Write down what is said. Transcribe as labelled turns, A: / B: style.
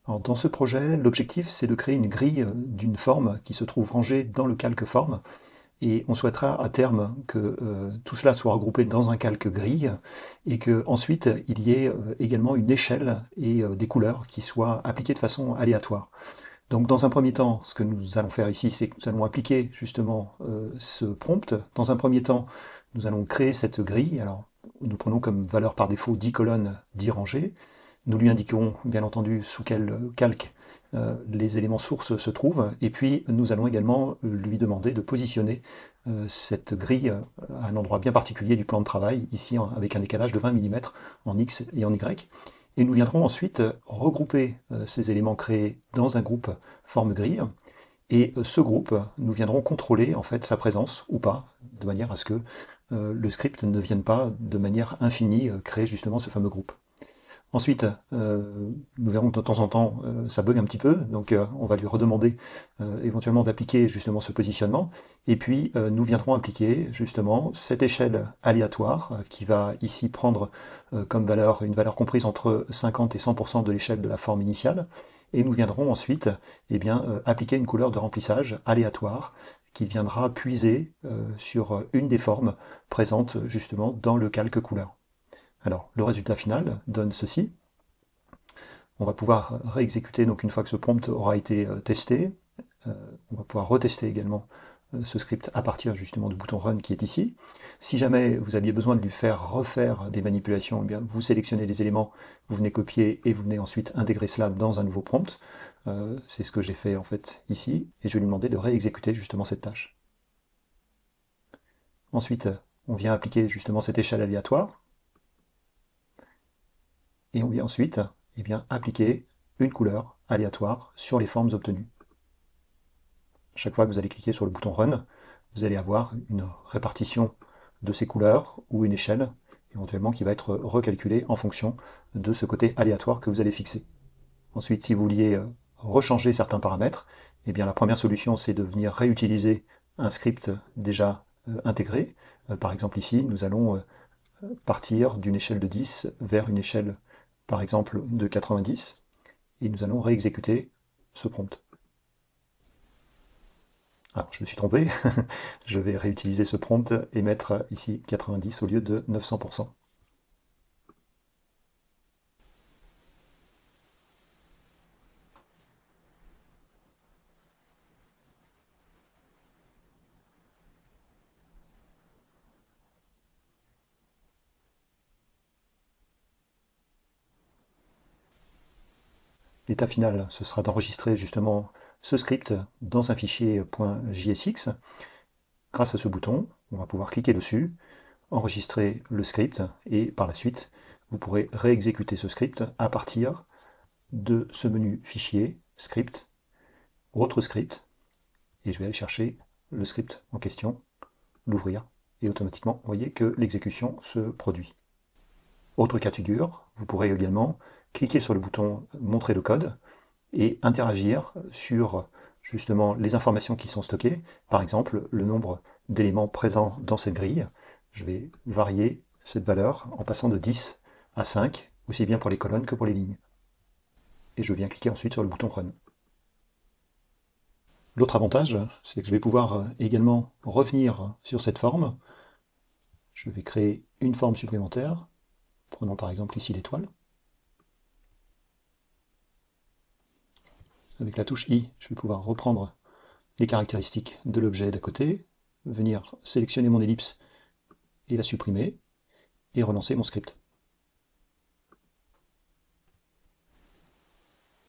A: Alors, dans ce projet, l'objectif c'est de créer une grille d'une forme qui se trouve rangée dans le calque forme, et on souhaitera à terme que tout cela soit regroupé dans un calque grille, et que ensuite il y ait également une échelle et des couleurs qui soient appliquées de façon aléatoire. Donc dans un premier temps, ce que nous allons faire ici, c'est que nous allons appliquer justement ce prompt. Dans un premier temps, nous allons créer cette grille. Alors, nous prenons comme valeur par défaut 10 colonnes, 10 rangées. Nous lui indiquons bien entendu sous quel calque les éléments sources se trouvent, et puis nous allons également lui demander de positionner cette grille à un endroit bien particulier du plan de travail, ici avec un décalage de 20 mm en X et en Y. Et nous viendrons ensuite regrouper ces éléments créés dans un groupe forme grille, et ce groupe, nous viendrons contrôler en fait sa présence ou pas, de manière à ce que le script ne vienne pas de manière infinie créer justement ce fameux groupe. Ensuite, nous verrons que de temps en temps, ça bug un petit peu, donc on va lui redemander éventuellement d'appliquer justement ce positionnement, et puis nous viendrons appliquer justement cette échelle aléatoire qui va ici prendre comme valeur une valeur comprise entre 50 et 100% de l'échelle de la forme initiale, et nous viendrons ensuite appliquer une couleur de remplissage aléatoire qui viendra puiser sur une des formes présentes justement dans le calque couleur. Alors, le résultat final donne ceci. On va pouvoir réexécuter, donc une fois que ce prompt aura été testé, on va pouvoir retester également ce script à partir justement du bouton Run qui est ici. Si jamais vous aviez besoin de lui faire refaire des manipulations, eh bien, vous sélectionnez les éléments, vous venez copier et vous venez ensuite intégrer cela dans un nouveau prompt. C'est ce que j'ai fait en fait ici, et je vais lui demander de réexécuter justement cette tâche. Ensuite, on vient appliquer justement cette échelle aléatoire, et on vient ensuite appliquer une couleur aléatoire sur les formes obtenues. Chaque fois que vous allez cliquer sur le bouton Run, vous allez avoir une répartition de ces couleurs ou une échelle, éventuellement qui va être recalculée en fonction de ce côté aléatoire que vous allez fixer. Ensuite, si vous vouliez rechanger certains paramètres, eh bien la première solution c'est de venir réutiliser un script déjà intégré. Par exemple ici, nous allons partir d'une échelle de 10 vers une échelle par exemple de 90, et nous allons réexécuter ce prompt. Alors je me suis trompé, je vais réutiliser ce prompt et mettre ici 90 au lieu de 900%. L'état final, ce sera d'enregistrer justement ce script dans un fichier .jsx. Grâce à ce bouton, on va pouvoir cliquer dessus, enregistrer le script, et par la suite, vous pourrez réexécuter ce script à partir de ce menu Fichier, Script, Autre script, et je vais aller chercher le script en question, l'ouvrir, et automatiquement, vous voyez que l'exécution se produit. Autre cas de figure, vous pourrez également cliquer sur le bouton Montrer le code et interagir sur justement les informations qui sont stockées, par exemple le nombre d'éléments présents dans cette grille. Je vais varier cette valeur en passant de 10 à 5, aussi bien pour les colonnes que pour les lignes. Et je viens cliquer ensuite sur le bouton Run. L'autre avantage, c'est que je vais pouvoir également revenir sur cette forme. Je vais créer une forme supplémentaire, prenons par exemple ici l'étoile. Avec la touche I, je vais pouvoir reprendre les caractéristiques de l'objet d'à côté, venir sélectionner mon ellipse et la supprimer, et relancer mon script.